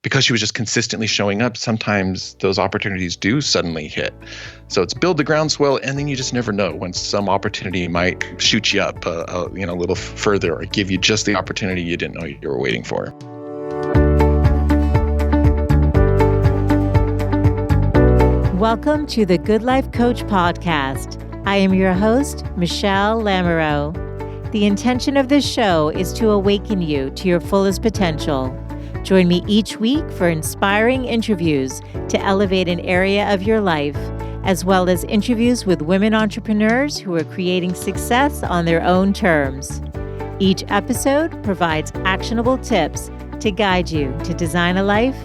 because she was just consistently showing up, sometimes those opportunities do suddenly hit. So it's build the groundswell, and then you just never know when some opportunity might shoot you up a little further, or give you just the opportunity you didn't know you were waiting for. Welcome to the Good Life Coach podcast. I am your host, Michelle Lamoureux. The intention of this show is to awaken you to your fullest potential. Join me each week for inspiring interviews to elevate an area of your life, as well as interviews with women entrepreneurs who are creating success on their own terms. Each episode provides actionable tips to guide you to design a life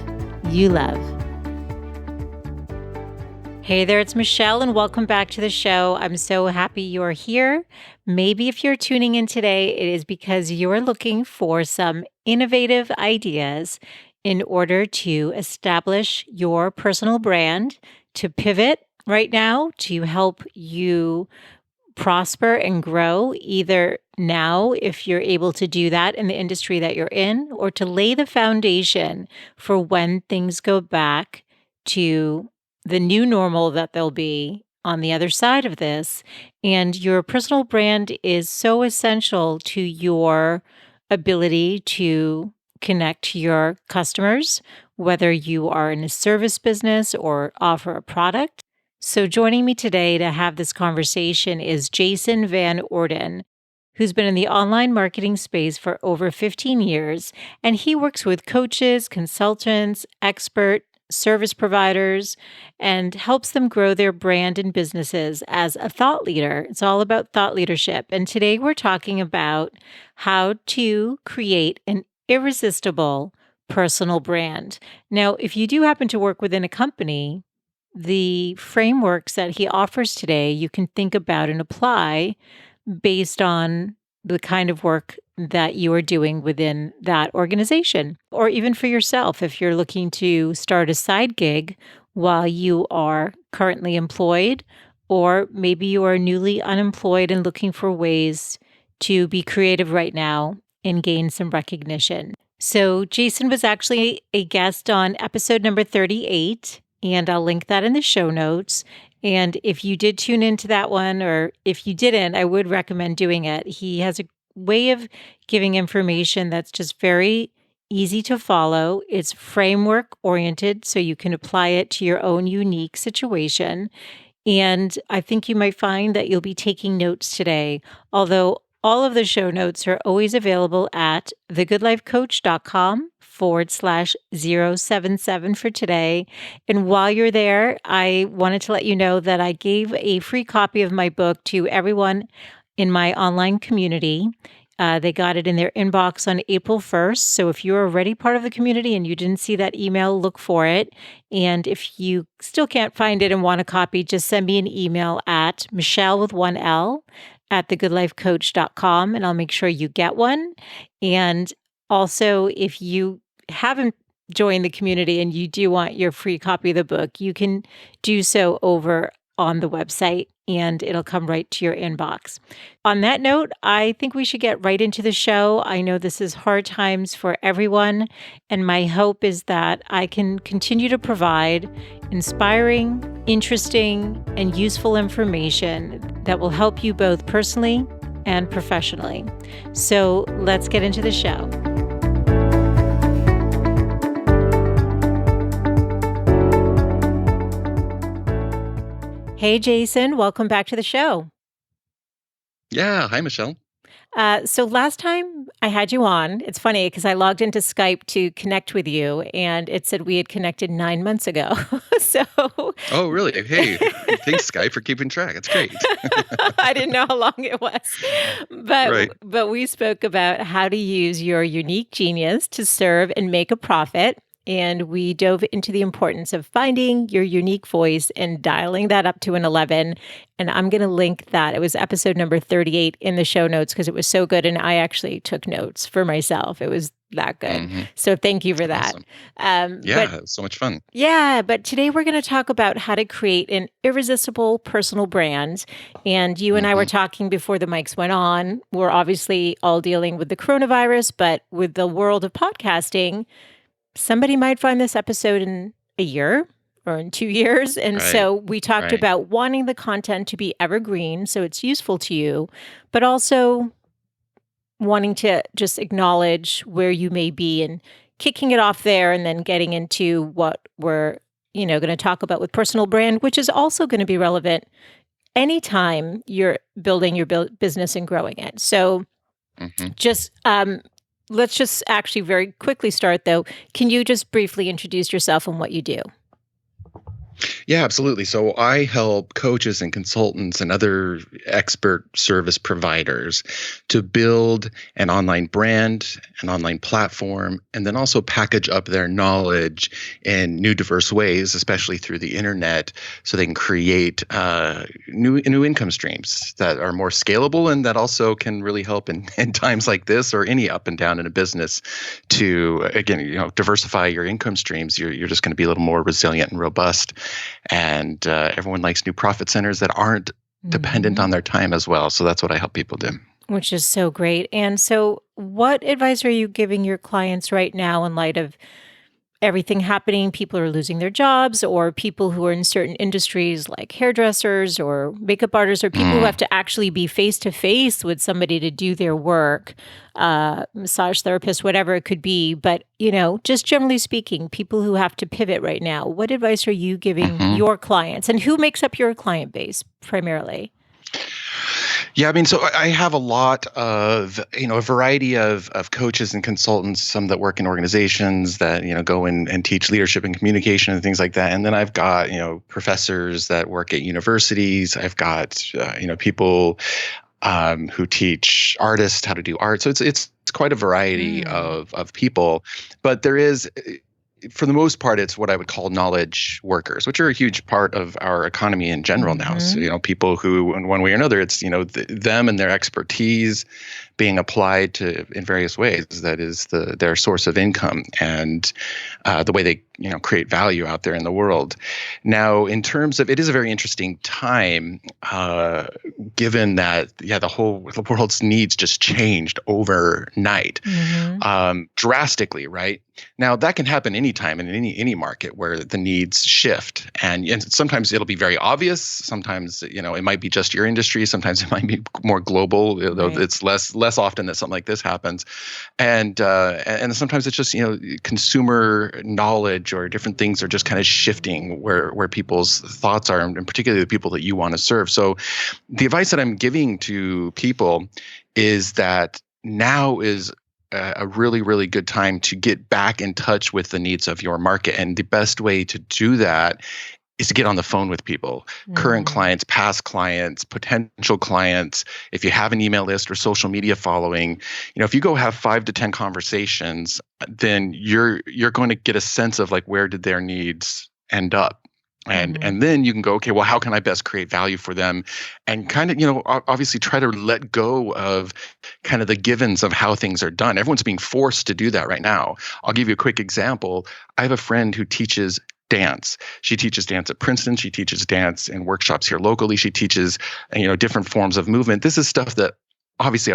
you love. Hey there, it's Michelle, and welcome back to the show. I'm so happy you're here. Maybe if you're tuning in today, it is because you're looking for some innovative ideas in order to establish your personal brand, to pivot right now, to help you prosper and grow, either now, if you're able to do that in the industry that you're in, or to lay the foundation for when things go back to the new normal that there'll be on the other side of this. And your personal brand is so essential to your ability to connect to your customers, whether you are in a service business or offer a product. So joining me today to have this conversation is Jason Van Orden, who's been in the online marketing space for over 15 years, and he works with coaches, consultants, expert service providers, and helps them grow their brand and businesses as a thought leader. It's all about thought leadership. And today we're talking about how to create an irresistible personal brand. Now, if you do happen to work within a company, the frameworks that he offers today, you can think about and apply based on the kind of work that you are doing within that organization, or even for yourself if you're looking to start a side gig while you are currently employed, or maybe you are newly unemployed and looking for ways to be creative right now and gain some recognition. So Jason was actually a guest on episode number 38, and I'll link that in the show notes. And if you did tune into that one, or if you didn't, I would recommend doing it. He has a way of giving information that's just very easy to follow. It's framework oriented, so you can apply it to your own unique situation. And I think you might find that you'll be taking notes today, although all of the show notes are always available at thegoodlifecoach.com/077 for today. And while you're there, I wanted to let you know that I gave a free copy of my book to everyone in my online community. They got it in their inbox on April 1st. So if you're already part of the community and you didn't see that email, look for it. And if you still can't find it and want a copy, just send me an email at Michelle with one L at thegoodlifecoach.com, and I'll make sure you get one. And also, if you haven't joined the community and you do want your free copy of the book, you can do so over on the website, and it'll come right to your inbox. On that note, I think we should get right into the show. I know this is hard times for everyone, and my hope is that I can continue to provide inspiring, interesting, and useful information that will help you both personally and professionally. So let's get into the show. Hey, Jason, welcome back to the show. Yeah. Hi, Michelle. So last time I had you on, it's funny because I logged into Skype to connect with you and it said we had connected 9 months ago. So Oh, really? Hey, thanks, Skype, for keeping track. That's great. I didn't know how long it was. But Right. but we spoke about how to use your unique genius to serve and make a profit. And we dove into the importance of finding your unique voice and dialing that up to an 11. And I'm going to link that. It was episode number 38 in the show notes because it was so good. And I actually took notes for myself. It was that good. Mm-hmm. So thank you for that. Awesome. Yeah, it was so much fun. Yeah, but today we're going to talk about how to create an irresistible personal brand. And you and I were talking before the mics went on. We're obviously all dealing with the coronavirus, but with the world of podcasting, somebody might find this episode in a year or in 2 years. And Right. so we talked Right. about wanting the content to be evergreen, so it's useful to you, but also wanting to just acknowledge where you may be and kicking it off there and then getting into what we're, going to talk about with personal brand, which is also going to be relevant anytime you're building your business and growing it. So Hmm. just let's just actually very quickly start though. Can you just briefly introduce yourself and what you do? Yeah, absolutely. So I help coaches and consultants and other expert service providers to build an online brand, an online platform, and then also package up their knowledge in new diverse ways, especially through the internet, so they can create new income streams that are more scalable and that also can really help in times like this or any up and down in a business to, again, diversify your income streams. You're just going to be a little more resilient and robust. And everyone likes new profit centers that aren't dependent on Mhm. their time as well. So that's what I help people do. Which is so great. And so, what advice are you giving your clients right now in light of everything happening? People are losing their jobs, or people who are in certain industries like hairdressers or makeup artists, or people who have Mm. to actually be face to face with somebody to do their work, massage therapist, whatever it could be. But, just generally speaking, people who have to pivot right now, what advice are you giving Hmm. your clients? And who makes up your client base primarily? Yeah, I mean, so I have a lot of, a variety of coaches and consultants, some that work in organizations that, go in and teach leadership and communication and things like that. And then I've got, professors that work at universities. I've got, people who teach artists how to do art. So it's quite a variety Mm. of people, but there is, for the most part, it's what I would call knowledge workers, which are a huge part of our economy in general now. So, Mhm. people who, in one way or another, it's, them and their expertise being applied to in various ways. That is their source of income and the way they, create value out there in the world. Now, in terms of, it is a very interesting time, given that, yeah, the world's needs just changed overnight, Mhm. drastically, right? Now that can happen anytime in any market where the needs shift, and sometimes it'll be very obvious. Sometimes it might be just your industry. Sometimes it might be more global. Though Right. it's less often that something like this happens, and sometimes it's just consumer knowledge or different things are just kind of shifting where people's thoughts are, and particularly the people that you want to serve. So the advice that I'm giving to people is that now is a really, really good time to get back in touch with the needs of your market. And the best way to do that is to get on the phone with people, current Mm. clients, past clients, potential clients. If you have an email list or social media following, if you go have 5 to 10 conversations, then you're going to get a sense of like, where did their needs end up? And Mhm. and then you can go, okay, well, how can I best create value for them? And kind of, obviously try to let go of kind of the givens of how things are done. Everyone's being forced to do that right now. I'll give you a quick example. I have a friend who teaches dance. She teaches dance at Princeton. She teaches dance in workshops here locally. She teaches, different forms of movement. This is stuff that obviously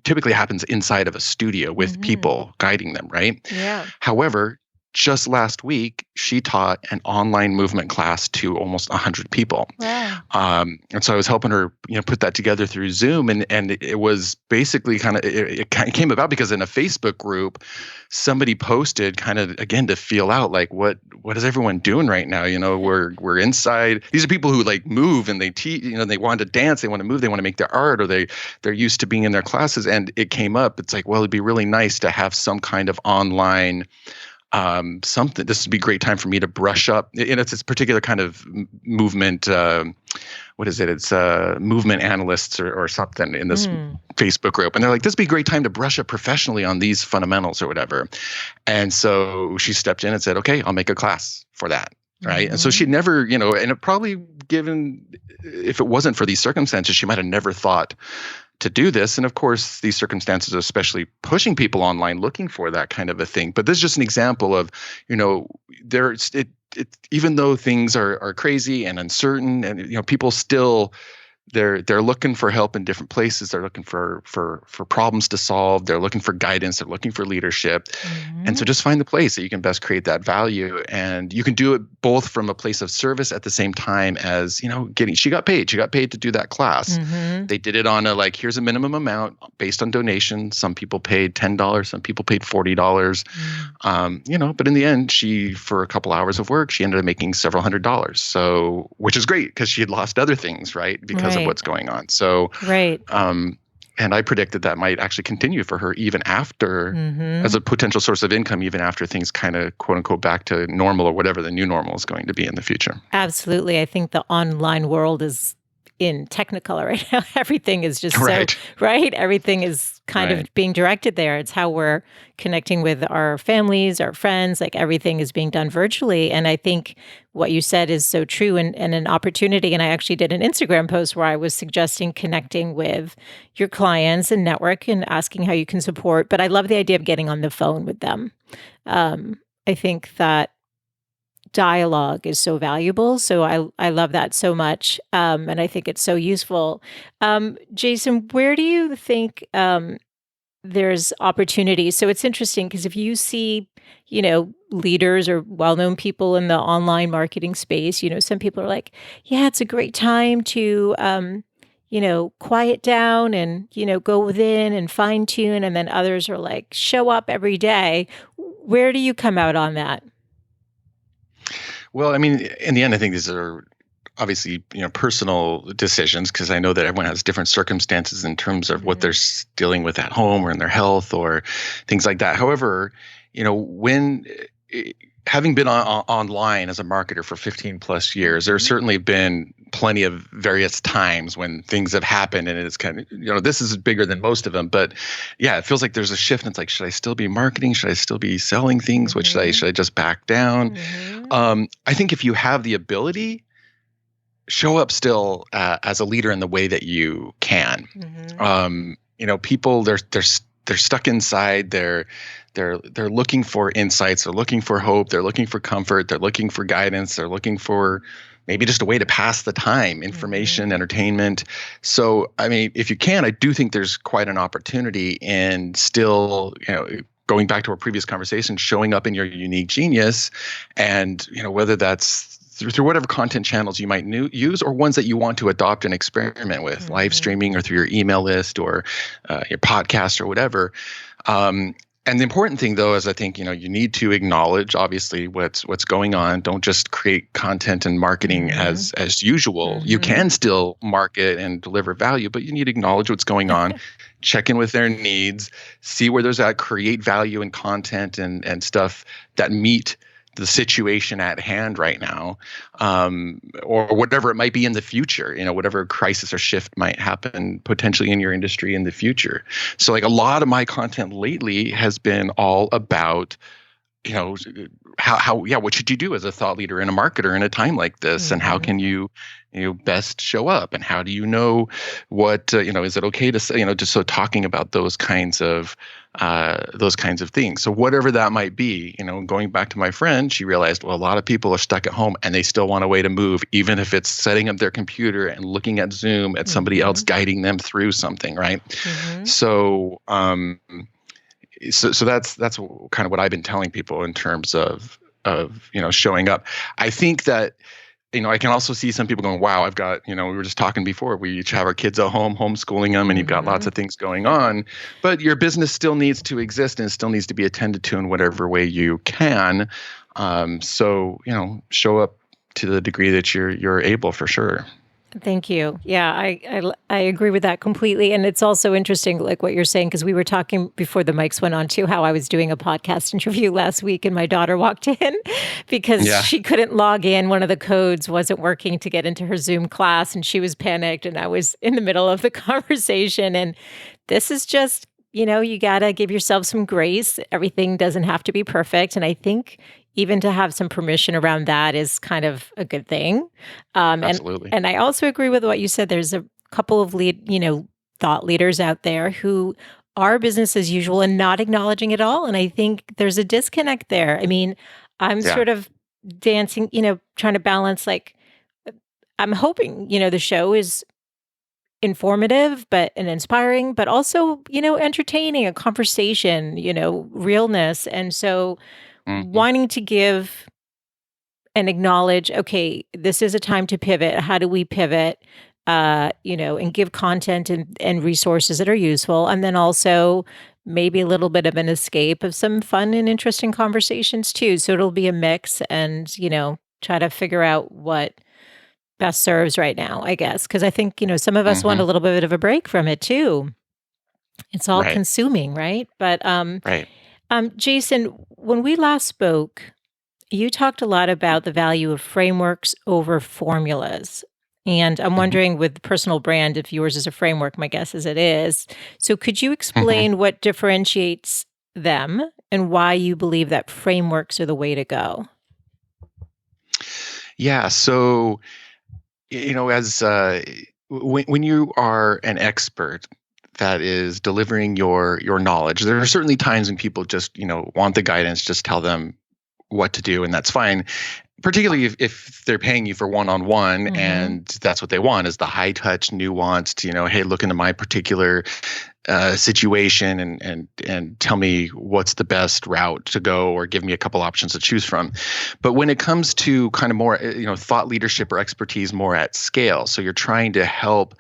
typically happens inside of a studio with Mhm. people guiding them, right? Yeah. However, just last week, she taught an online movement class to almost 100 people. Wow. And so I was helping her, put that together through Zoom, and it was basically kind of it kind of came about because in a Facebook group, somebody posted kind of again to feel out like what is everyone doing right now? We're inside. These are people who like move and they teach. They want to dance, they want to move, they want to make their art, or they're used to being in their classes. And it came up. It's like, well, it'd be really nice to have some kind of online something. This would be a great time for me to brush up. And it's this particular kind of movement. What is it? It's movement analysts or something in this Mm. Facebook group. And they're like, this would be a great time to brush up professionally on these fundamentals or whatever. And so she stepped in and said, okay, I'll make a class for that. Right. And so Mhm. she'd never, and it probably given, if it wasn't for these circumstances, she might have never thought to do this. And of course, these circumstances, especially pushing people online looking for that kind of a thing. But this is just an example of, there's it even though things are crazy and uncertain, and people still they're looking for help in different places. They're looking for problems to solve. They're looking for guidance. They're looking for leadership. And so Mhm. just find the place that you can best create that value. And you can do it both from a place of service at the same time as, getting, she got paid. She got paid to do that class. Mhm. They did it on a, like, here's a minimum amount based on donation. Some people paid $10, some people paid $40. Mm. But in the end, for a couple hours of work, she ended up making several $100s. So, which is great because she had lost other things, right? Because of Right. what's going on. So, Right. and I predicted that might actually continue for her even after, as Mhm. a potential source of income, even after things kind of quote unquote back to normal or whatever the new normal is going to be in the future. Absolutely. I think the online world is in Technicolor right now. Everything is just so Right. right? Everything is kind of Right. being directed there. It's how we're connecting with our families, our friends, like everything is being done virtually. And I think what you said is so true and an opportunity. And I actually did an Instagram post where I was suggesting connecting with your clients and network and asking how you can support. But I love the idea of getting on the phone with them. I think that dialogue is so valuable. So I love that so much, and I think it's so useful. Jason, where do you think there's opportunity? So it's interesting because if you see, leaders or well-known people in the online marketing space, some people are like, "Yeah, it's a great time to." Quiet down and, go within and fine tune. And then others are like, show up every day. Where do you come out on that? Well, I mean, in the end, I think these are obviously, personal decisions because I know that everyone has different circumstances in terms of what they're Mhm. dealing with at home or in their health or things like that. However, when having been online as a marketer for 15 plus years, there's Mhm. certainly been plenty of various times when things have happened and it's kind of, this is bigger than most of them. But yeah, it feels like there's a shift. And it's like, should I still be marketing? Should I still be selling things? What Mhm. should I just back down? Mhm. I think if you have the ability, show up still as a leader in the way that you can. Mhm. People they're stuck inside. They're looking for insights. They're looking for hope. They're looking for comfort. They're looking for guidance. They're looking for maybe just a way to pass the time, information, Mhm. entertainment. So, I mean, if you can, I do think there's quite an opportunity in still, going back to our previous conversation, showing up in your unique genius, and whether that's through whatever content channels you might use or ones that you want to adopt and experiment with, live Mhm. streaming or through your email list or your podcast or whatever. Um, and the important thing, though, is I think you need to acknowledge obviously what's going on. Don't just create content and marketing Mhm. as usual. You can Mhm. still market and deliver value, but you need to acknowledge what's going on, check in with their needs, see where there's that, create value and content and stuff that meet the situation at hand right now, or whatever it might be in the future, whatever crisis or shift might happen potentially in your industry in the future. So like a lot of my content lately has been all about, you know, yeah, what should you do as a thought leader and a marketer in a time like this? And how Mhm. can you best show up? And how do you know what, is it okay to say, just so talking about those kinds of things. So whatever that might be, going back to my friend, she realized, well, a lot of people are stuck at home and they still want a way to move, even if it's setting up their computer and looking at Zoom at somebody else Mhm. guiding them through something, right? Mhm. So, so that's kind of what I've been telling people in terms of showing up. I think that I can also see some people going, wow, I've got, we were just talking before, we each have our kids at home, homeschooling them, and you've got lots Mhm. of things going on, but your business still needs to exist and it still needs to be attended to in whatever way you can. So, show up to the degree that you're able for sure. Thank you. Yeah, I agree with that completely, and it's also interesting, like what you're saying, because we were talking before the mics went on too, how I was doing a podcast interview last week, and my daughter walked in because Yeah. she couldn't log in. One of the codes wasn't working to get into her Zoom class, and she was panicked, and I was in the middle of the conversation. And this is just, you gotta give yourself some grace. Everything doesn't have to be perfect, and I think even to have some permission around that is kind of a good thing. Um, and Absolutely. and I also agree with what you said. There's a couple of thought leaders out there who are business as usual and not acknowledging it all. And I think there's a disconnect there. I mean, I'm Yeah. sort of dancing, trying to balance like I'm hoping, the show is informative and inspiring, but also, entertaining, a conversation, realness. And so Mhm. wanting to give and acknowledge, okay, this is a time to pivot. How do we pivot? And give content and resources that are useful. And then also maybe a little bit of an escape of some fun and interesting conversations too. So it'll be a mix and, try to figure out what best serves right now, I guess. Cause I think, some of us want Mhm. a little bit of a break from it too. It's all Right. consuming, right? But Right. Jason, when we last spoke, you talked a lot about the value of frameworks over formulas. And I'm Mhm. wondering with personal brand, if yours is a framework, my guess is it is. So could you Mhm. explain what differentiates them and why you believe that frameworks are the way to go? Yeah. So, as when you are an expert that is delivering your knowledge, there are certainly times when people just want the guidance, just tell them what to do, and that's fine. Particularly if they're paying you for one-on-one, Mhm. and that's what they want is the high touch, nuanced. Hey, look into my particular situation and tell me what's the best route to go, or give me a couple options to choose from. But when it comes to kind of more thought leadership or expertise more at scale, so you're trying to help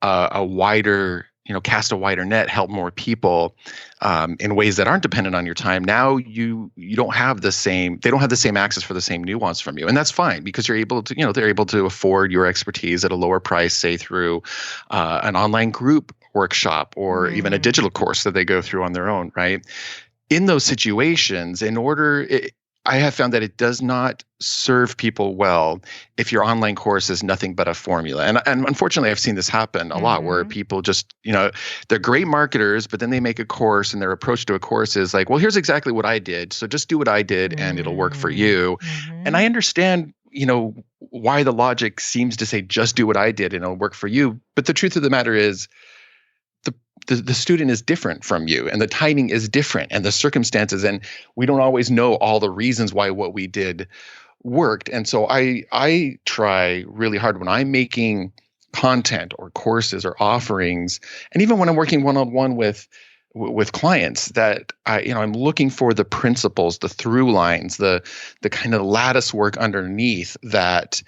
a wider cast a wider net, help more people in ways that aren't dependent on your time. Now you don't have the same, they don't have the same access for the same nuance from you, and that's fine because you're able to they're able to afford your expertise at a lower price, say through an online group workshop or even a Mm. digital course that they go through on their own, right? In those situations, I have found that it does not serve people well if your online course is nothing but a formula. And unfortunately, I've seen this happen a lot where Mhm. people just, they're great marketers, but then they make a course and their approach to a course is like, well, here's exactly what I did. So just do what I did and it'll work for Mm. you. And I Mhm. understand, why the logic seems to say just do what I did and it'll work for you. But the truth of the matter is, the, the student is different from you and the timing is different and the circumstances, and we don't always know all the reasons why what we did worked. And so I try really hard when I'm making content or courses or offerings, and even when I'm working one-on-one with clients, that I'm looking for the principles, the through lines, the kind of lattice work underneath that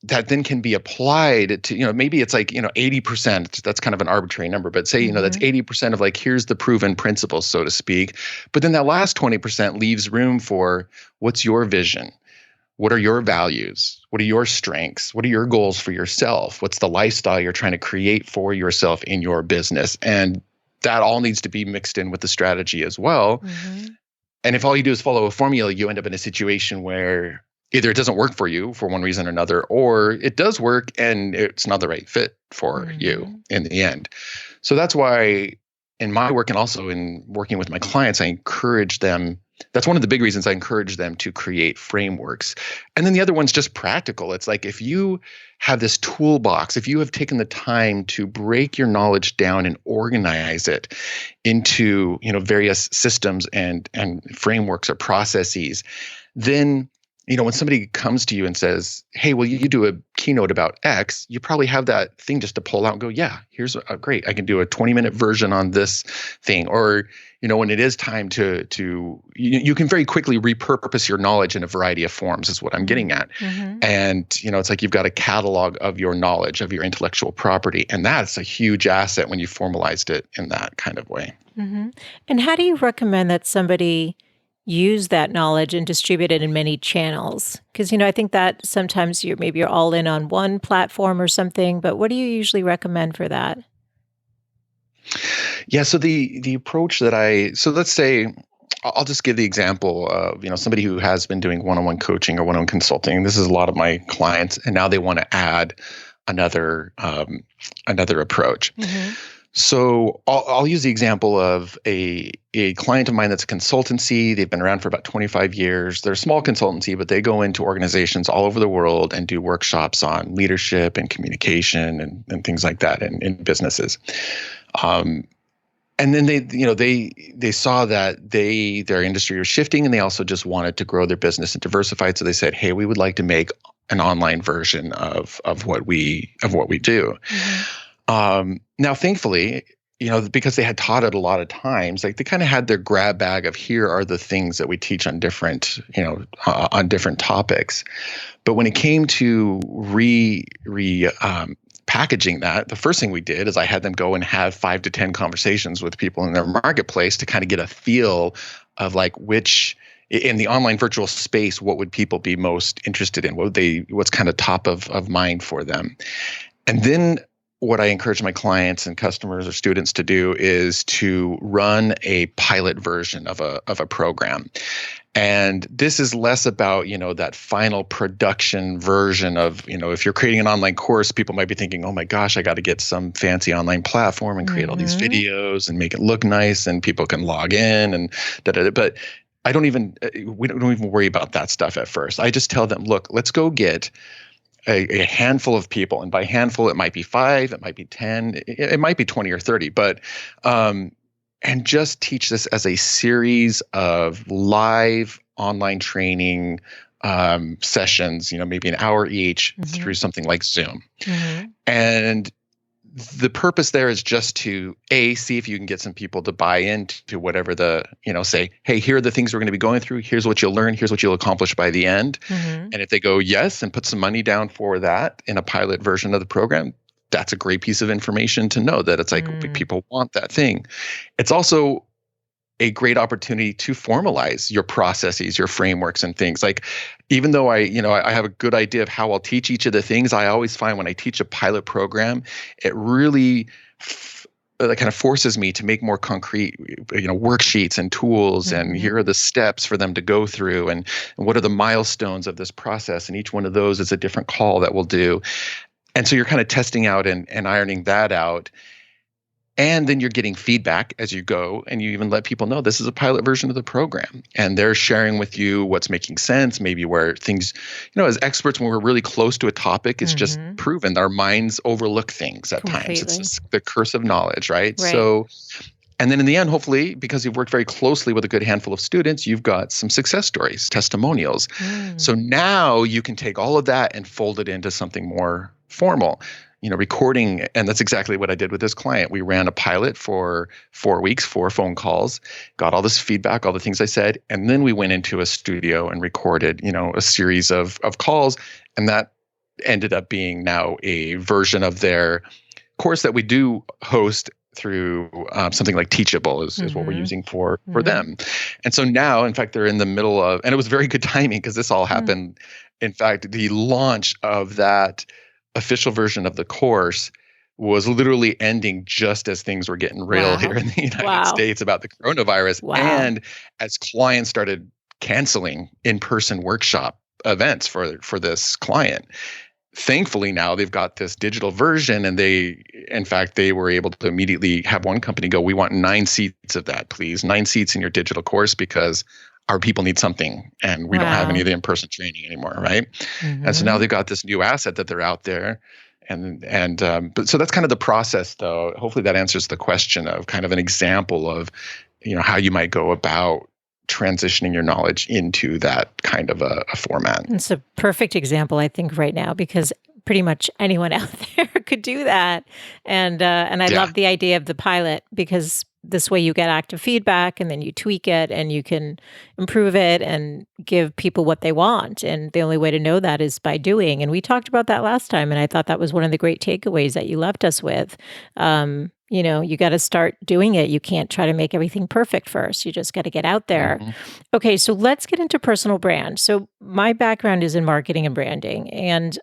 then can be applied to, maybe it's like, 80%, that's kind of an arbitrary number, but say, that's Mhm. 80% of like, here's the proven principles, so to speak. But then that last 20% leaves room for what's your vision? What are your values? What are your strengths? What are your goals for yourself? What's the lifestyle you're trying to create for yourself in your business? And that all needs to be mixed in with the strategy as well. Mhm. And if all you do is follow a formula, you end up in a situation where either it doesn't work for you for one reason or another, or it does work and it's not the right fit for you Mhm. in the end. So that's why in my work and also in working with my clients, I encourage them. That's one of the big reasons I encourage them to create frameworks. And then the other one's just practical. It's like if you have this toolbox, if you have taken the time to break your knowledge down and organize it into, various systems and frameworks or processes, then when somebody comes to you and says, hey, will you do a keynote about X, you probably have that thing just to pull out and go, yeah, here's a great, I can do a 20-minute version on this thing. Or when it is time you can very quickly repurpose your knowledge in a variety of forms, is what I'm getting Mm. at. Mhm. And it's like you've got a catalog of your knowledge, of your intellectual property, and that's a huge asset when you formalized it in that kind of way. Mhm. And how do you recommend that somebody use that knowledge and distribute it in many channels? Because, I think that sometimes you're all in on one platform or something, but what do you usually recommend for that? Yeah, so the approach that so let's say I'll just give the example of somebody who has been doing one-on-one coaching or one-on-one consulting. This is a lot of my clients, and now they want to add another approach. Mhm. So I'll use the example of a client of mine that's a consultancy. They've been around for about 25 years. They're a small consultancy, but they go into organizations all over the world and do workshops on leadership and communication and things like that in businesses. Um, and then they saw that their industry was shifting, and they also just wanted to grow their business and diversify. So they said, hey, we would like to make an online version of what we do. Mhm. Now, thankfully, because they had taught it a lot of times, like they kind of had their grab bag of here are the things that we teach on different, on different topics. But when it came to packaging that, the first thing we did is I had them go and have 5 to 10 conversations with people in their marketplace to kind of get a feel of like which in the online virtual space, what would people be most interested in? What's kind of top of mind for them? And then what I encourage my clients and customers or students to do is to run a pilot version of a program. And this is less about, that final production version of, if you're creating an online course, people might be thinking, oh my gosh, I got to get some fancy online platform and create all these videos and make it look nice and people can log in and da-da-da. But we don't even worry about that stuff at first. I just tell them, look, let's go get a handful of people. And by handful, it might be 5, it might be 10, it might be 20 or 30, but, and just teach this as a series of live online training sessions, maybe an hour each through something like Zoom. And the purpose there is just to see if you can get some people to buy into whatever say, hey, here are the things we're going to be going through. Here's what you'll learn. Here's what you'll accomplish by the end. And if they go yes and put some money down for that in a pilot version of the program, that's a great piece of information to know that it's like people want that thing. It's also a great opportunity to formalize your processes, your frameworks and things. Like, even though I have a good idea of how I'll teach each of the things, I always find when I teach a pilot program, it really that kind of forces me to make more concrete, worksheets and tools, and here are the steps for them to go through, and what are the milestones of this process, and each one of those is a different call that we'll do. And so you're kind of testing out and ironing that out. And then you're getting feedback as you go, and you even let people know this is a pilot version of the program. And they're sharing with you what's making sense, maybe where things, as experts, when we're really close to a topic, it's just proven our minds overlook things at times. It's just the curse of knowledge, right? So, and then in the end, hopefully, because you've worked very closely with a good handful of students, you've got some success stories, testimonials. So now you can take all of that and fold it into something more formal. Recording, and that's exactly what I did with this client. We ran a pilot for 4 weeks, 4 phone calls, got all this feedback, all the things I said, and then we went into a studio and recorded, a series of calls, and that ended up being now a version of their course that we do host through something like Teachable is what we're using for them. And so now, in fact, they're in the middle of, and it was very good timing because this all happened. In fact, the launch of that official version of the course was literally ending just as things were getting real here in the United States about the coronavirus. And as clients started canceling in-person workshop events for this client. Thankfully, now they've got this digital version, and they were able to immediately have one company go, we want 9 seats of that, please. 9 seats in your digital course because our people need something, and we don't have any of the in-person training anymore, right? And so now they've got this new asset that they're out there, but so that's kind of the process, though. Hopefully, that answers the question of kind of an example of, how you might go about transitioning your knowledge into that kind of a format. It's a perfect example, I think, right now, because pretty much anyone out there could do that, and I love the idea of the pilot because this way you get active feedback and then you tweak it and you can improve it and give people what they want. And the only way to know that is by doing. And we talked about that last time. And I thought that was one of the great takeaways that you left us with. You got to start doing it. You can't try to make everything perfect first. You just got to get out there. Okay, so let's get into personal brand. So my background is in marketing and branding, and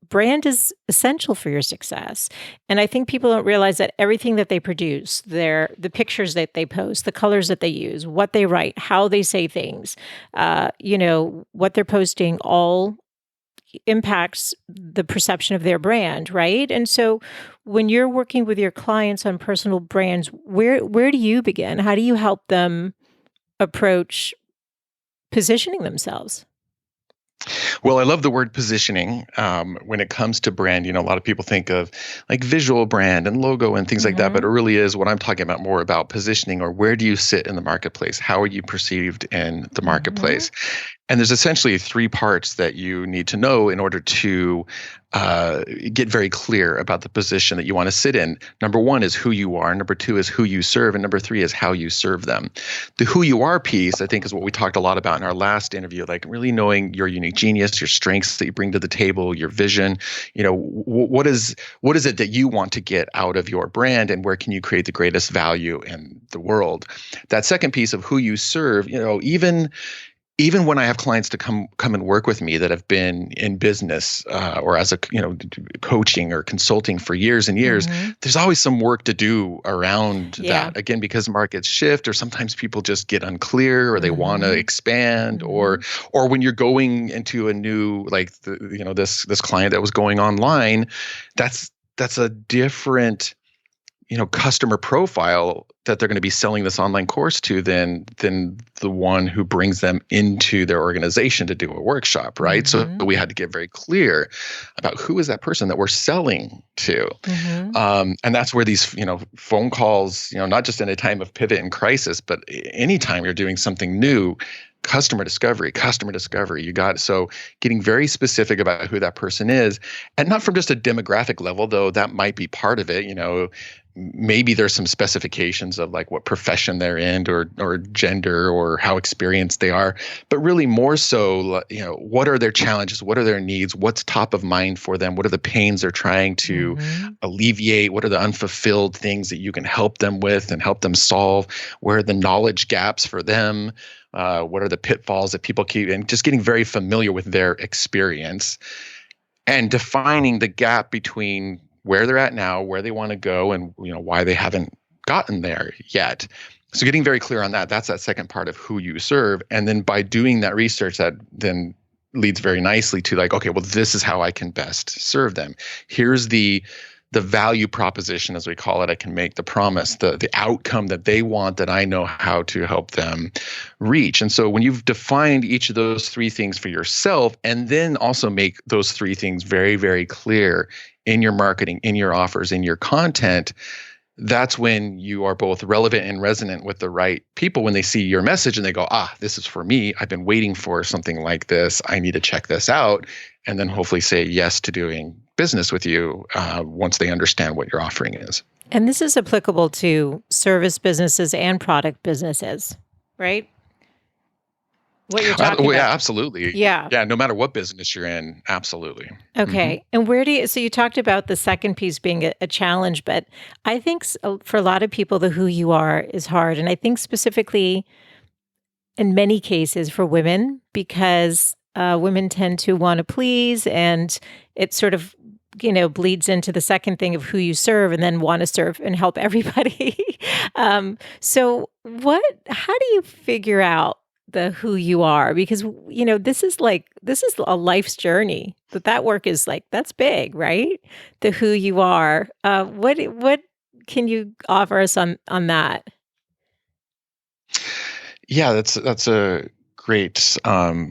brand is essential for your success. And I think people don't realize that everything that they produce, the pictures that they post, the colors that they use, what they write, how they say things, what they're posting, all impacts the perception of their brand, right? And so when you're working with your clients on personal brands, where do you begin? How do you help them approach positioning themselves? Well, I love the word positioning. When it comes to brand, a lot of people think of like visual brand and logo and things like that, but it really is what I'm talking about, more about positioning, or where do you sit in the marketplace? How are you perceived in the marketplace? And there's essentially 3 parts that you need to know in order to get very clear about the position that you want to sit in. Number one is who you are. Number two is who you serve. And number three is how you serve them. The who you are piece, I think, is what we talked a lot about in our last interview, like really knowing your unique genius, your strengths that you bring to the table, your vision. What is it that you want to get out of your brand, and where can you create the greatest value in the world? That second piece of who you serve, even when I have clients to come and work with me that have been in business or as a coaching or consulting for years and years, there's always some work to do around that. Again, because markets shift, or sometimes people just get unclear, or they want to expand, or when you're going into a new, like this client that was going online, that's a different customer profile that they're going to be selling this online course to than the one who brings them into their organization to do a workshop, right? So we had to get very clear about who is that person that we're selling to. And that's where these, phone calls, not just in a time of pivot and crisis, but anytime you're doing something new, customer discovery, so getting very specific about who that person is, and not from just a demographic level, though that might be part of it. Maybe there's some specifications of like what profession they're in, or gender, or how experienced they are, but really more so, what are their challenges? What are their needs? What's top of mind for them? What are the pains they're trying to alleviate? What are the unfulfilled things that you can help them with and help them solve? Where are the knowledge gaps for them? What are the pitfalls that people keep, and just getting very familiar with their experience and defining the gap between where they're at now, where they want to go, and why they haven't gotten there yet. So getting very clear on that, that's that second part of who you serve. And then by doing that research, that then leads very nicely to like, okay, well, this is how I can best serve them. Here's the value proposition, as we call it. I can make the promise, the outcome that they want, that I know how to help them reach. And so when you've defined each of those three things for yourself, and then also make those three things very, very clear in your marketing, in your offers, in your content, that's when you are both relevant and resonant with the right people when they see your message and they go, this is for me. I've been waiting for something like this. I need to check this out. And then hopefully say yes to doing business with you once they understand what your offering is. And this is applicable to service businesses and product businesses, right? What you're talking about. Yeah, absolutely. Yeah. Yeah, no matter what business you're in, absolutely. Okay. And so you talked about the second piece being a challenge, but I think for a lot of people, the who you are is hard. And I think specifically in many cases for women, because women tend to want to please, and it sort of bleeds into the second thing of who you serve, and then want to serve and help everybody. So how do you figure out the who you are? Because, this is a life's journey, that work is like, that's big, right? The who you are. What can you offer us on that? Yeah, that's a great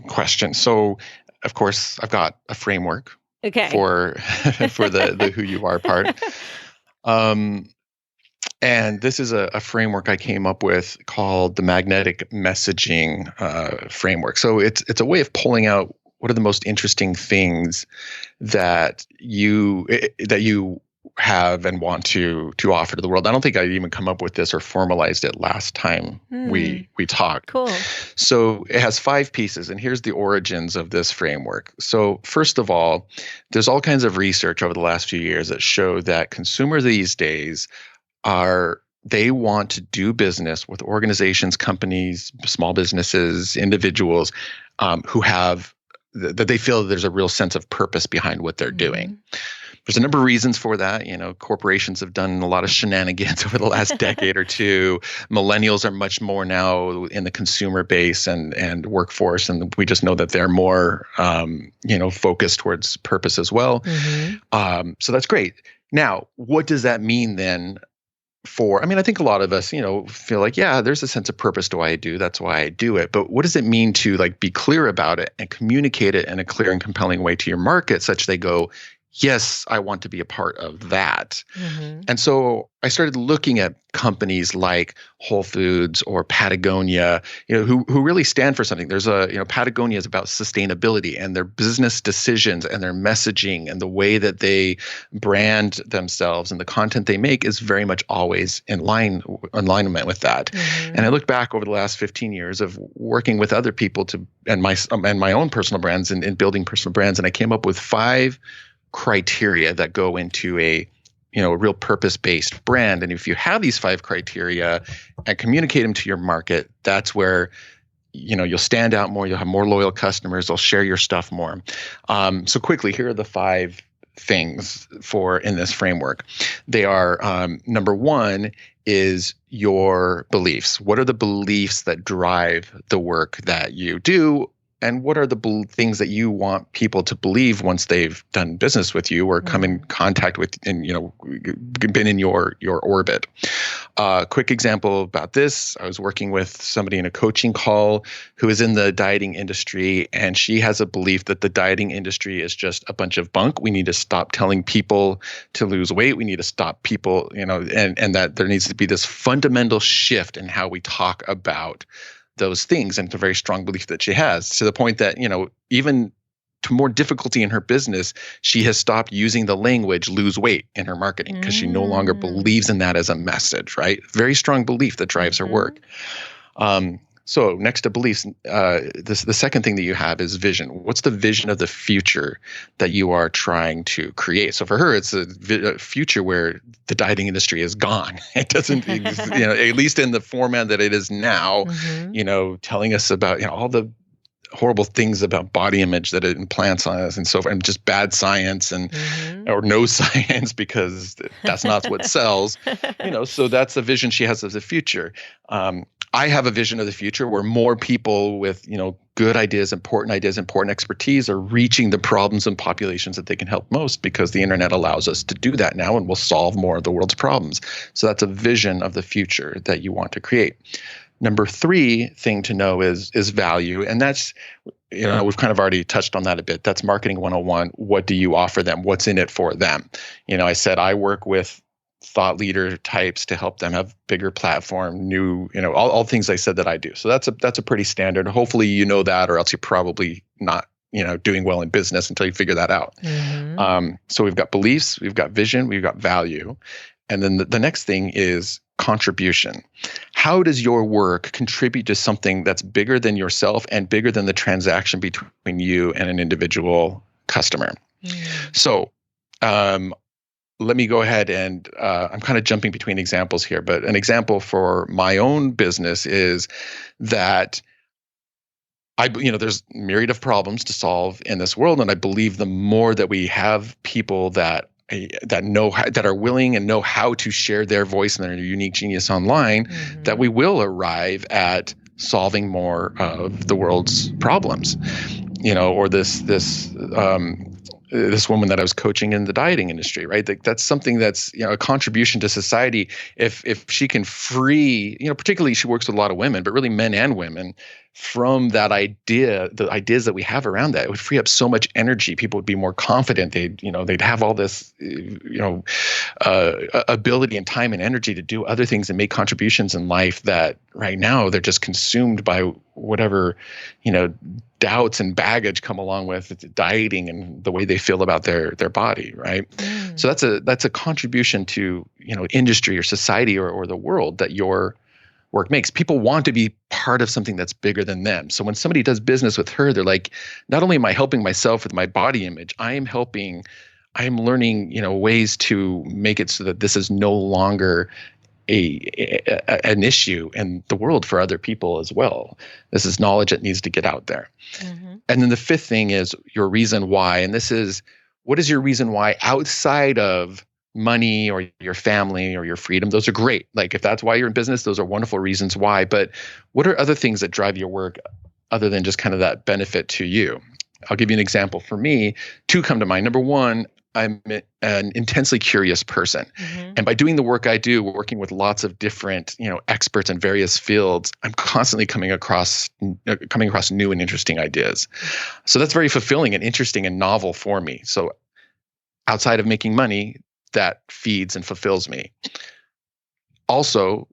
question. So of course I've got a framework for the who you are part. And this is a framework I came up with called the magnetic messaging framework. So it's a way of pulling out what are the most interesting things that you have and want to offer to the world. I don't think I'd even come up with this or formalized it last time we talked. Cool. So it has 5 pieces, and here's the origins of this framework. So first of all, there's all kinds of research over the last few years that show that consumers these days they want to do business with organizations, companies, small businesses, individuals who have that they feel that there's a real sense of purpose behind what they're doing. There's a number of reasons for that. Corporations have done a lot of shenanigans over the last decade or two. Millennials are much more now in the consumer base and workforce, and we just know that they're more, focused towards purpose as well. So that's great. Now, what does that mean then? I think a lot of us, feel like, yeah, there's a sense of purpose to why I do. That's why I do it. But what does it mean to be clear about it and communicate it in a clear and compelling way to your market, such they go, yes, I want to be a part of that. Mm-hmm. And so I started looking at companies like Whole Foods or Patagonia, who really stand for something. There's Patagonia is about sustainability, and their business decisions and their messaging and the way that they brand themselves and the content they make is very much always in alignment with that. And I Mm-hmm. look back over the last 15 years of working with other people and my own personal brands and building personal brands, and I came up with 5 criteria that go into a real purpose-based brand. And if you have these 5 criteria and communicate them to your market, that's where you'll stand out more. You'll have more loyal customers. They'll share your stuff more. So quickly, here are the 5 things in this framework. They are number 1 is your beliefs. What are the beliefs that drive the work that you do? And what are the things that you want people to believe once they've done business with you or come in contact with and been in your orbit? Quick example about this: I was working with somebody in a coaching call who is in the dieting industry, and she has a belief that the dieting industry is just a bunch of bunk. We need to stop telling people to lose weight. We need to stop people, and that there needs to be this fundamental shift in how we talk about those things. And it's a very strong belief that she has, to the point that, even to more difficulty in her business, she has stopped using the language lose weight in her marketing because she no longer believes in that as a message, right? Very strong belief that drives her work. So next to beliefs, the second thing that you have is vision. What's the vision of the future that you are trying to create? So for her, it's a future where the dieting industry is gone. It doesn't, at least in the format that it is now, telling us about all the horrible things about body image that it implants on us and so forth, and just bad science or no science, because that's not what sells. So that's the vision she has of the future. I have a vision of the future where more people with, good ideas, important expertise are reaching the problems and populations that they can help most, because the internet allows us to do that now and will solve more of the world's problems. So that's a vision of the future that you want to create. Number 3 thing to know is value. And that's, we've kind of already touched on that a bit. That's marketing 101. What do you offer them? What's in it for them? I said I work with thought leader types to help them have bigger platform, new, all things I said that I do. So that's a pretty standard. Hopefully you know that, or else you're probably not, doing well in business until you figure that out. So we've got beliefs, we've got vision, we've got value. And then the next thing is contribution. How does your work contribute to something that's bigger than yourself and bigger than the transaction between you and an individual customer? So let me go ahead and I'm kind of jumping between examples here, but an example for my own business is that there's a myriad of problems to solve in this world, and I believe the more that we have people that are willing and know how to share their voice and their unique genius online, that we will arrive at solving more of the world's problems. Or this woman that I was coaching in the dieting industry, right? That's something that's a contribution to society. If she can free, particularly she works with a lot of women, but really men and women, from that idea, the ideas that we have around that, it would free up so much energy. People would be more confident. They'd have all this, ability and time and energy to do other things and make contributions in life that right now they're just consumed by whatever, doubts and baggage come along with dieting and the way they feel about their body, right? So that's a contribution to industry or society or the world that your work makes. People want to be part of something that's bigger than them. So when somebody does business with her, they're like, not only am I helping myself with my body image, I am learning ways to make it so that this is no longer an issue in the world for other people as well. This is knowledge that needs to get out there. And then the 5th thing is your reason why. And this is, what is your reason why outside of money or your family or your freedom? Those are great. Like if that's why you're in business, those are wonderful reasons why. But what are other things that drive your work other than just kind of that benefit to you? I'll give you an example. For me, 2 come to mind. Number 1, I'm an intensely curious person. And by doing the work I do, working with lots of different, experts in various fields, I'm constantly coming across new and interesting ideas. So that's very fulfilling and interesting and novel for me. So outside of making money that feeds and fulfills me. Also,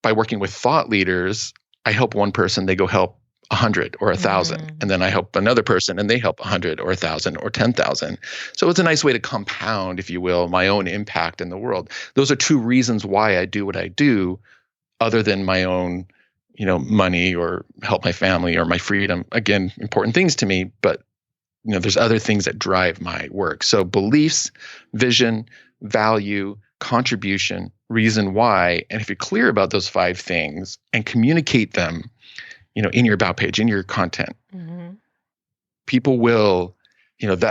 by working with thought leaders, I help one person, they go help 100 or 1,000. And then I help another person and they help 100 or 1,000 or 10,000. So it's a nice way to compound, if you will, my own impact in the world. Those are two reasons why I do what I do, other than my own, money or help my family or my freedom. Again, important things to me, but there's other things that drive my work. So beliefs, vision, value, contribution, reason why. And if you're clear about those 5 things and communicate them, in your about page, in your content, people will,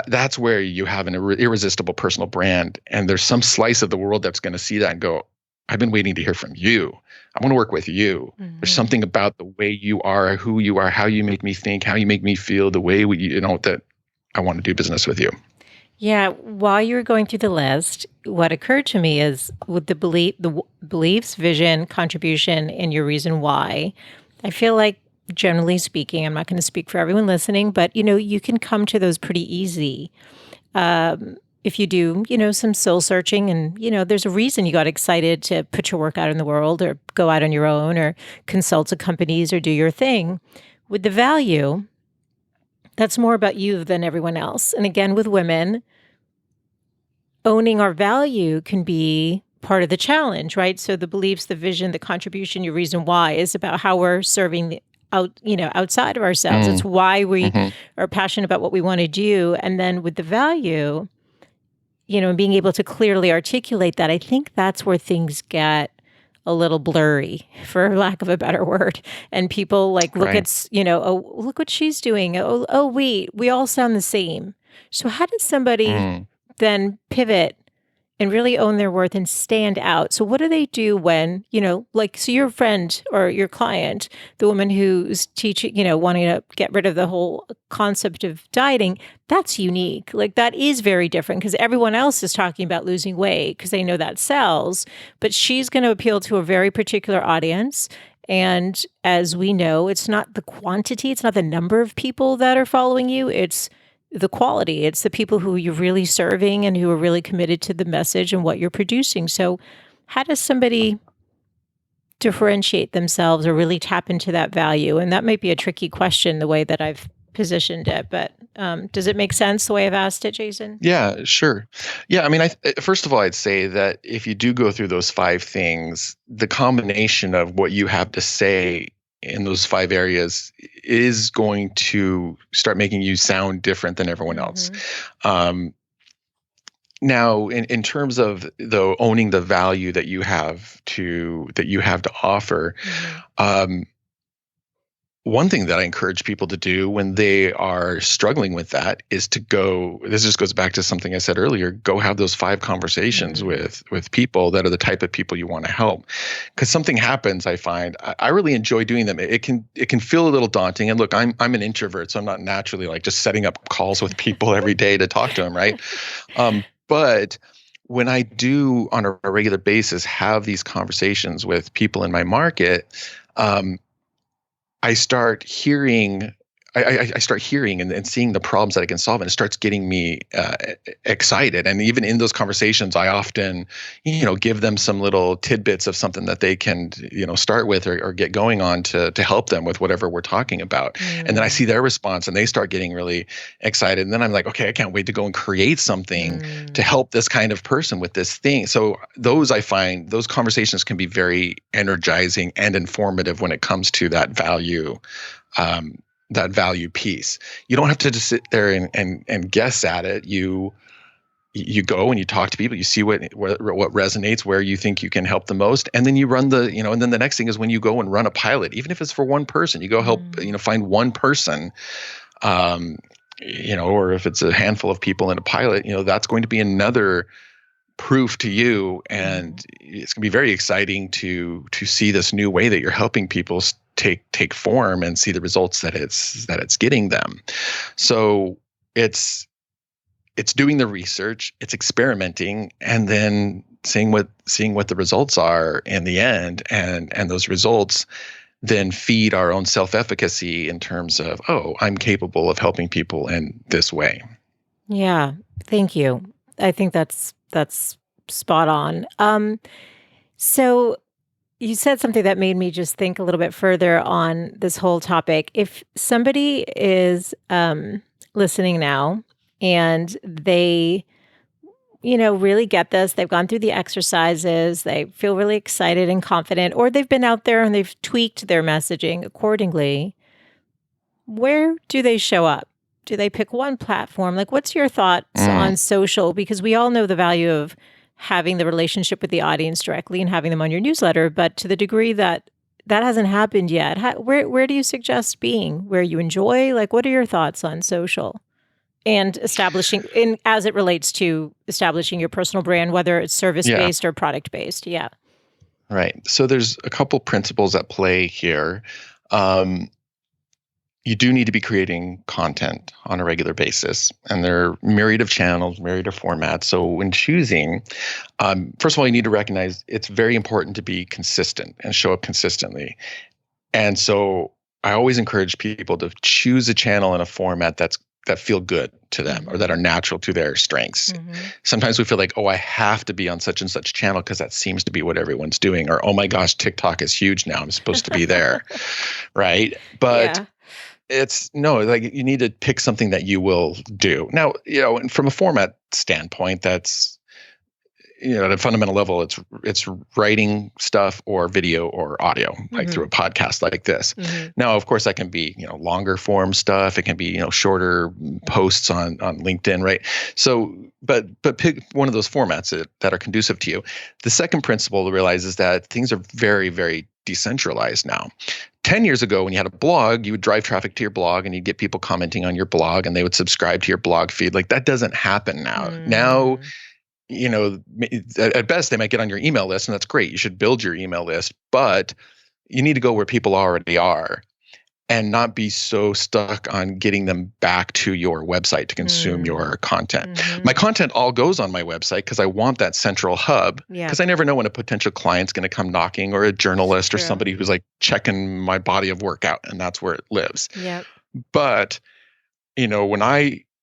that's where you have an irresistible personal brand. And there's some slice of the world that's going to see that and go, I've been waiting to hear from you. I want to work with you. There's something about the way you are, who you are, how you make me think, how you make me feel, the way that I want to do business with you. Yeah. While you were going through the list, what occurred to me is with the beliefs, vision, contribution, and your reason why, I feel like, generally speaking, I'm not going to speak for everyone listening, but, you can come to those pretty easy. If you do, some soul searching and, there's a reason you got excited to put your work out in the world or go out on your own or consult to companies or do your thing. With the value, that's more about you than everyone else. And again, with women, owning our value can be part of the challenge, right? So the beliefs, the vision, the contribution, your reason why is about how we're serving outside of ourselves. It's why we are passionate about what we want to do. And then with the value, and being able to clearly articulate that, I think that's where things get a little blurry, for lack of a better word. And people look at, oh, look what she's doing. Oh, wait, we all sound the same. So how does somebody then pivot and really own their worth and stand out? So what do they do when, so your friend or your client, the woman who's teaching, wanting to get rid of the whole concept of dieting, that's unique. That is very different because everyone else is talking about losing weight because they know that sells, but she's going to appeal to a very particular audience. And as we know, it's not the quantity, it's not the number of people that are following you, it's the quality. It's the people who you're really serving and who are really committed to the message and what you're producing. So how does somebody differentiate themselves or really tap into that value? And that might be a tricky question, the way that I've positioned it, but does it make sense the way I've asked it, Jason? Yeah, sure. Yeah, I mean, first of all, I'd say that if you do go through those 5 things, the combination of what you have to say in those 5 areas is going to start making you sound different than everyone else. Now, in terms of owning the value that you have to offer, one thing that I encourage people to do when they are struggling with that is to this just goes back to something I said earlier, go have those 5 conversations with people that are the type of people you want to help. Because something happens, I find, I really enjoy doing them. It can feel a little daunting. And look, I'm an introvert, so I'm not naturally just setting up calls with people every day to talk to them, right? But when I do on a regular basis have these conversations with people in my market, I start hearing and seeing the problems that I can solve, and it starts getting me excited. And even in those conversations, I often, give them some little tidbits of something that they can, start with or get going on to help them with whatever we're talking about. And then I see their response, and they start getting really excited. And then I'm like, okay, I can't wait to go and create something to help this kind of person with this thing. So I find those conversations can be very energizing and informative when it comes to that value. That value piece. You don't have to just sit there and guess at it. You go and you talk to people, you see what resonates, where you think you can help the most. And then you run and then the next thing is when you go and run a pilot, even if it's for one person, you go help, find one person, or if it's a handful of people in a pilot, that's going to be another proof to you. And it's going to be very exciting to see this new way that you're helping people take form and see the results that it's getting them. So it's doing the research, it's experimenting, and then seeing what the results are in the end, and those results then feed our own self-efficacy in terms of, oh, I'm capable of helping people in this way. Yeah, thank you. I think that's spot on. So you said something that made me just think a little bit further on this whole topic. If somebody is listening now and they, really get this, they've gone through the exercises, they feel really excited and confident, or they've been out there and they've tweaked their messaging accordingly, where do they show up? Do they pick one platform? Like, what's your thoughts on social? Because we all know the value of having the relationship with the audience directly and having them on your newsletter. But to the degree that that hasn't happened yet, where do you suggest being? Where you enjoy? Like, what are your thoughts on social and establishing, as it relates to establishing your personal brand, whether it's service-based or product-based? Yeah. Right. So there's a couple principles at play here. You do need to be creating content on a regular basis, and there are myriad of channels, myriad of formats. So when choosing, first of all, you need to recognize it's very important to be consistent and show up consistently. And so I always encourage people to choose a channel and a format that feel good to them or that are natural to their strengths. Sometimes we feel like, oh, I have to be on such and such channel because that seems to be what everyone's doing. Or, oh my gosh, TikTok is huge now, I'm supposed to be there. Right. But it's like you need to pick something that you will do. Now, and from a format standpoint, that's, at a fundamental level, it's writing stuff or video or audio, like through a podcast like this. Now, of course, that can be, longer form stuff. It can be, shorter posts on LinkedIn, right? So, but pick one of those formats that are conducive to you. The second principle to realize is that things are very, very decentralized now. 10 years ago, when you had a blog, you would drive traffic to your blog and you'd get people commenting on your blog and they would subscribe to your blog feed. Like, that doesn't happen now. Now, at best, they might get on your email list, and that's great. You should build your email list, but you need to go where people already are and not be so stuck on getting them back to your website to consume your content. My content all goes on my website because I want that central hub, because I never know when a potential client's going to come knocking, or a journalist or somebody who's like checking my body of work out, and that's where it lives. But,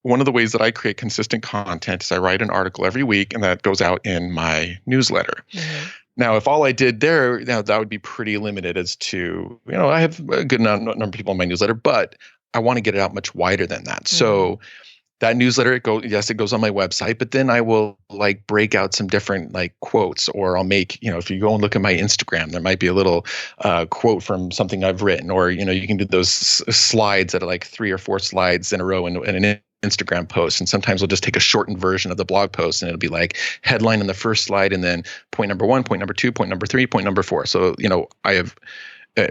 one of the ways that I create consistent content is I write an article every week, and that goes out in my newsletter. Now, if all I did there, that would be pretty limited as to, I have a good number of people in my newsletter, but I want to get it out much wider than that. So that newsletter, it goes on my website, but then I will break out some different quotes, or I'll make, if you go and look at my Instagram, there might be a little quote from something I've written, or, you can do those slides that are 3 or 4 slides in a row in an Instagram post. And sometimes we'll just take a shortened version of the blog post, and it'll be headline in the first slide, and then point number 1, point number 2, point number 3, point number 4. So, I have,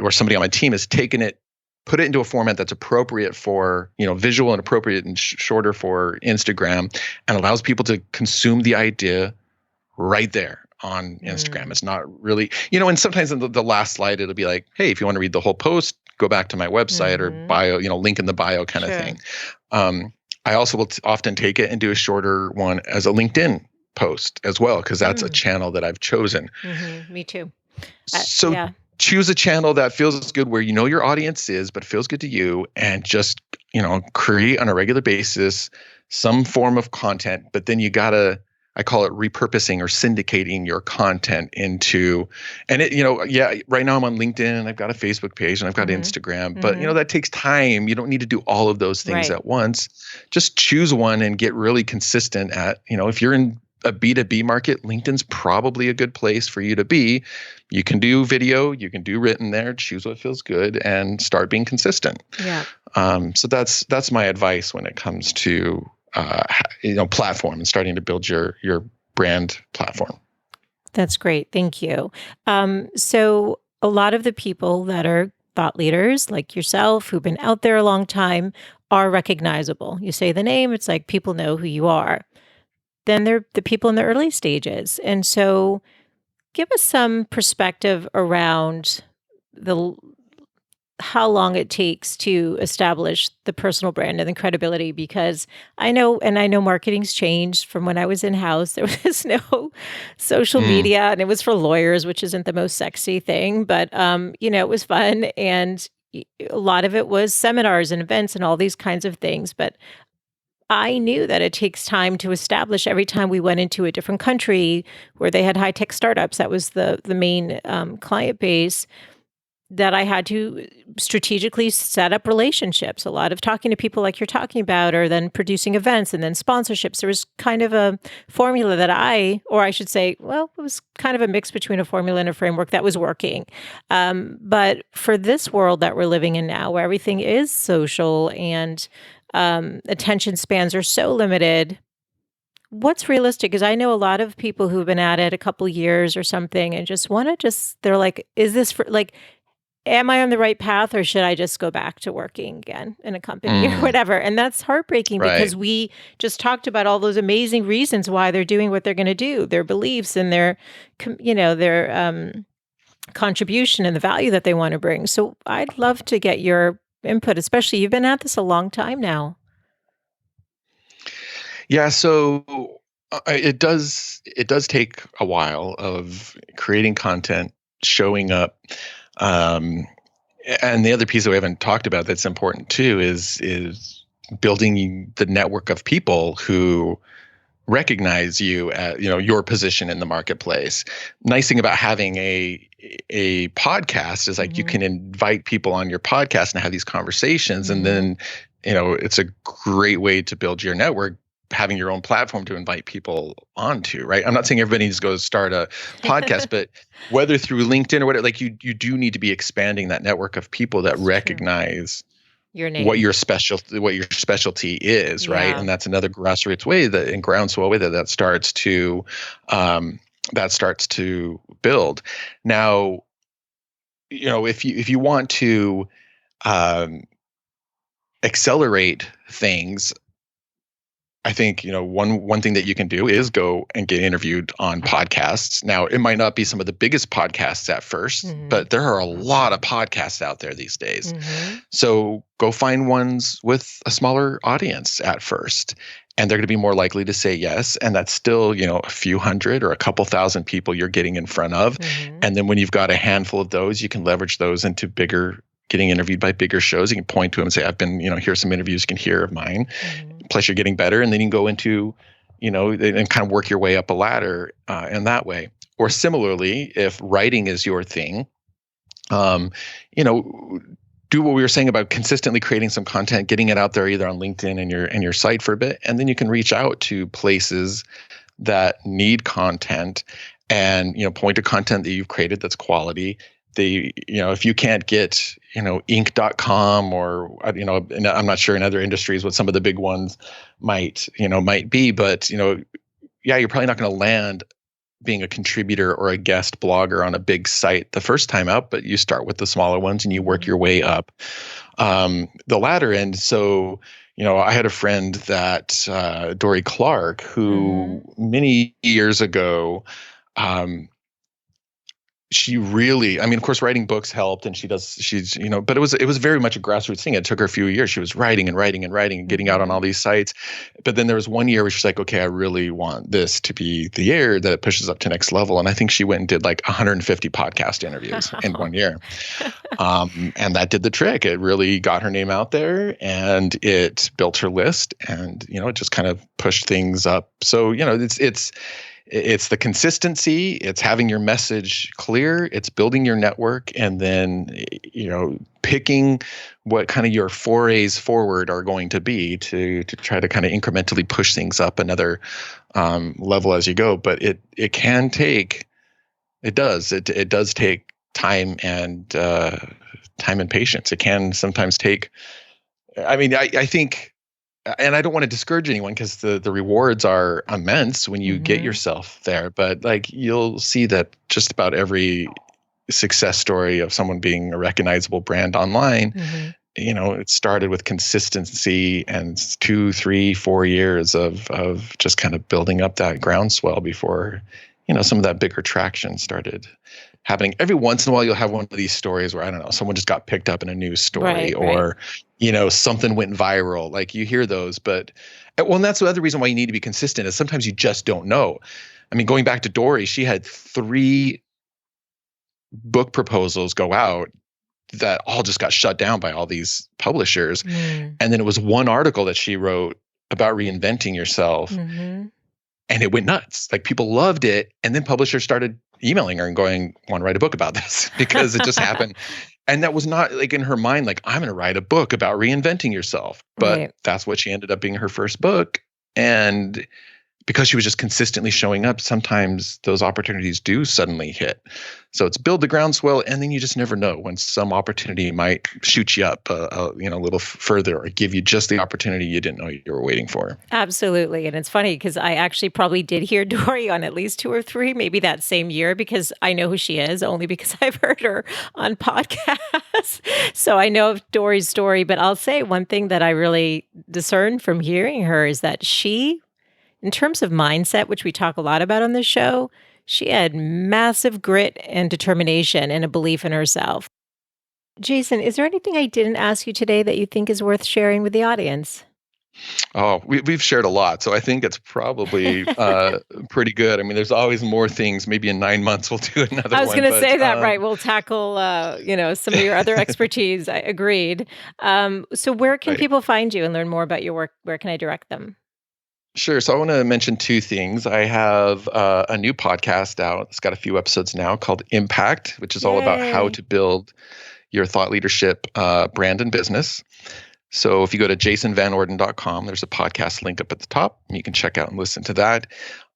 or somebody on my team has taken it, put it into a format that's appropriate for, visual and appropriate and shorter for Instagram, and allows people to consume the idea right there on Instagram. It's not really, and sometimes in the last slide, it'll be hey, if you want to read the whole post, go back to my website or bio, link in the bio kind of thing. I also will often take it and do a shorter one as a LinkedIn post as well, because that's a channel that I've chosen. Me too. So choose a channel that feels good, where your audience is, but feels good to you, and just, create on a regular basis some form of content. But then you gotta, I call it repurposing or syndicating your content into, and it, right now I'm on LinkedIn, and I've got a Facebook page, and I've got Instagram, but that takes time. You don't need to do all of those things at once. Just choose one and get really consistent at, if you're in a B2B market, LinkedIn's probably a good place for you to be. You can do video, you can do written there, choose what feels good, and start being consistent. So that's my advice when it comes to platform and starting to build your brand platform. That's great. Thank you. So a lot of the people that are thought leaders like yourself, who've been out there a long time, are recognizable. You say the name, it's like people know who you are. Then they're the people in the early stages. And so give us some perspective around how long it takes to establish the personal brand and the credibility, because I know marketing's changed from when I was in-house. There was no social media, and it was for lawyers, which isn't the most sexy thing, but it was fun. And a lot of it was seminars and events and all these kinds of things. But I knew that it takes time to establish. Every time we went into a different country where they had high tech startups, that was the main client base, that I had to strategically set up relationships. A lot of talking to people like you're talking about, or then producing events and then sponsorships. There was kind of a formula that or I should say, well, it was kind of a mix between a formula and a framework that was working. But for this world that we're living in now, where everything is social and attention spans are so limited, what's realistic? Because I know a lot of people who've been at it a couple years or something and just want to they're like, is this for like, am I on the right path, or should I just go back to working again in a company or Mm, whatever? And that's heartbreaking right. because we just talked about all those amazing reasons why they're doing what they're going to do, their beliefs and their contribution and the value that they want to bring. So I'd love to get your input, especially you've been at this a long time now. Yeah, so it does take a while of creating content, showing up. Um, and the other piece that we haven't talked about that's important too is building the network of people who recognize you at your position in the marketplace. Nice thing about having a podcast is like you Hmm. can invite people on your podcast and have these conversations, and Hmm. then it's a great way to build your network, having your own platform to invite people onto, right? I'm not saying everybody needs to go start a podcast, but whether through LinkedIn or whatever, like you do need to be expanding that network of people that It's true. recognize Your what name. your specialty is, right? Yeah. And that's another grassroots way, that in groundswell way, that um, starts to build. Now, if you want to um, accelerate things, I think one thing that you can do is go and get interviewed on podcasts. Now, it might not be some of the biggest podcasts at first, Hmm. but there are a lot of podcasts out there these days. Hmm. So go find ones with a smaller audience at first, and they're going to be more likely to say yes. And that's still, a few hundred or a couple thousand people you're getting in front of. Hmm. And then when you've got a handful of those, you can leverage those into getting interviewed by bigger shows. You can point to them and say, I've been, here's some interviews you can hear of mine. Hmm. Plus you're getting better. And then you can go into, and kind of work your way up a ladder in that way. Or similarly, if writing is your thing, um, you know, do what we were saying about consistently creating some content, getting it out there either on LinkedIn and your site for a bit, and then you can reach out to places that need content, and point to content that you've created that's quality. If you can't get Inc.com, or and I'm not sure in other industries what some of the big ones might be, but yeah, you're probably not going to land being a contributor or a guest blogger on a big site the first time out, but you start with the smaller ones and you work Hmm. your way up the ladder. And so, I had a friend that Dory Clark, who Hmm. many years ago, um, she really, I mean, of course, writing books helped, and but it was very much a grassroots thing. It took her a few years. She was writing and writing and writing and getting out on Hmm. all these sites. But then there was one year where she's like, okay, I really want this to be the year that it pushes up to next level. And I think she went and did like 150 podcast interviews in Wow. 1 year. And that did the trick. It really got her name out there, and it built her list, and it just kind of pushed things up. So it's the consistency, it's having your message clear, it's building your network, and then picking what kind of your forays forward are going to be to try to kind of incrementally push things up another level as you go. But it does take time and patience. It can sometimes take, I mean, I think, and I don't want to discourage anyone, because the rewards are immense when you get Hmm. yourself there. But like, you'll see that just about every success story of someone being a recognizable brand online, Hmm. it started with consistency and 2, 3, 4 years of just kind of building up that groundswell before some of that bigger traction started happening. Every once in a while, you'll have one of these stories where, I don't know, someone just got picked up in a news story, Right, right. or something went viral. Like, you hear those, but well, and that's the other reason why you need to be consistent, is sometimes you just don't know. I mean, going back to Dory, she had 3 book proposals go out that all just got shut down by all these publishers. Mm. And then it was one article that she wrote about reinventing yourself. Mhm. And it went nuts. Like people loved it. And then publishers started emailing her and going, want to write a book about this because it just happened. And that was not like in her mind, like, I'm going to write a book about reinventing yourself. But Right. that's what she ended up being her first book. And because she was just consistently showing up, sometimes those opportunities do suddenly hit. So it's build the groundswell, and then you just never know when some opportunity might shoot you up a little further or give you just the opportunity you didn't know you were waiting for. Absolutely. And it's funny because I actually probably did hear Dory on at least 2 or 3, maybe that same year, because I know who she is only because I've heard her on podcasts. So I know of Dory's story. But I'll say one thing that I really discerned from hearing her is that she, in terms of mindset, which we talk a lot about on this show, she had massive grit and determination and a belief in herself. Jason, is there anything I didn't ask you today that you think is worth sharing with the audience? Oh, we've shared a lot, so I think it's probably pretty good. I mean, there's always more things. Maybe in 9 months we'll do another I was one. going to But say that, right? We'll tackle, some of your other expertise. I agreed. So where can right. people find you and learn more about your work? Where can I direct them? Sure. So I want to mention two things. I have a new podcast out. It's got a few episodes now called Impact, which is all about how Yay. to build your thought leadership brand and business. So if you go to jasonvanorden.com, there's a podcast link up at the top. You can check out and listen to that.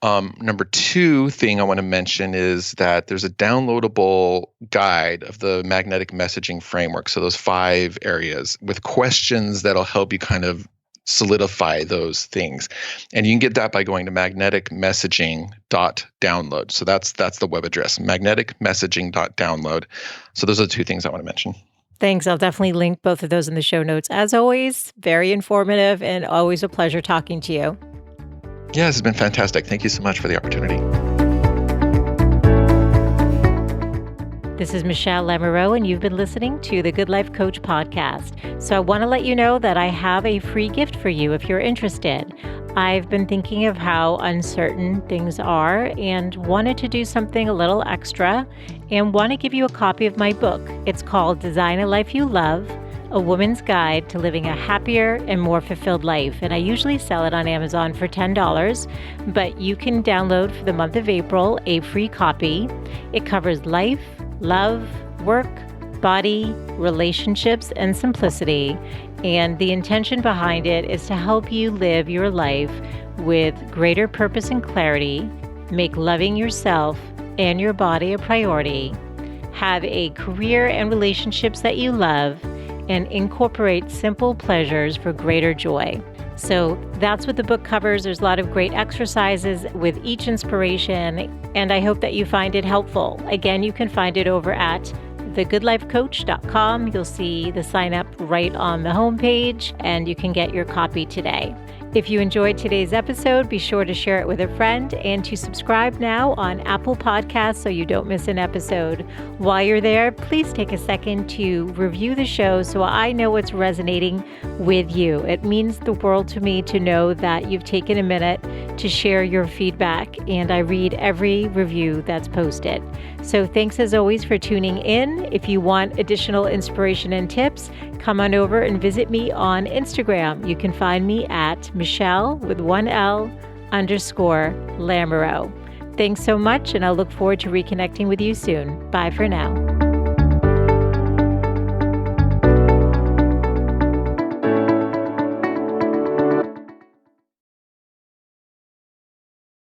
Number two thing I want to mention is that there's a downloadable guide of the magnetic messaging framework. So those 5 areas with questions that'll help you kind of solidify those things. And you can get that by going to magneticmessaging.download. So that's the web address, magneticmessaging.download. So those are the two things I want to mention. Thanks. I'll definitely link both of those in the show notes. As always, very informative and always a pleasure talking to you. Yeah, this has been fantastic. Thank you so much for the opportunity. This is Michelle Lamoureux, and you've been listening to the Good Life Coach podcast. So I want to let you know that I have a free gift for you if you're interested. I've been thinking of how uncertain things are and wanted to do something a little extra and want to give you a copy of my book. It's called Design a Life You Love, A Woman's Guide to Living a Happier and More Fulfilled Life. And I usually sell it on Amazon for $10, but you can download for the month of April a free copy. It covers life, love, work, body, relationships, and simplicity. And the intention behind it is to help you live your life with greater purpose and clarity, make loving yourself and your body a priority, have a career and relationships that you love, and incorporate simple pleasures for greater joy. So that's what the book covers. There's a lot of great exercises with each inspiration, and I hope that you find it helpful. Again, you can find it over at thegoodlifecoach.com. You'll see the sign up right on the homepage, and you can get your copy today. If you enjoyed today's episode, be sure to share it with a friend and to subscribe now on Apple Podcasts so you don't miss an episode. While you're there, please take a second to review the show so I know what's resonating with you. It means the world to me to know that you've taken a minute to share your feedback, and I read every review that's posted. So thanks as always for tuning in. If you want additional inspiration and tips, come on over and visit me on Instagram. You can find me at Michelle with 1L _Lamoureux. Thanks so much, and I'll look forward to reconnecting with you soon. Bye for now.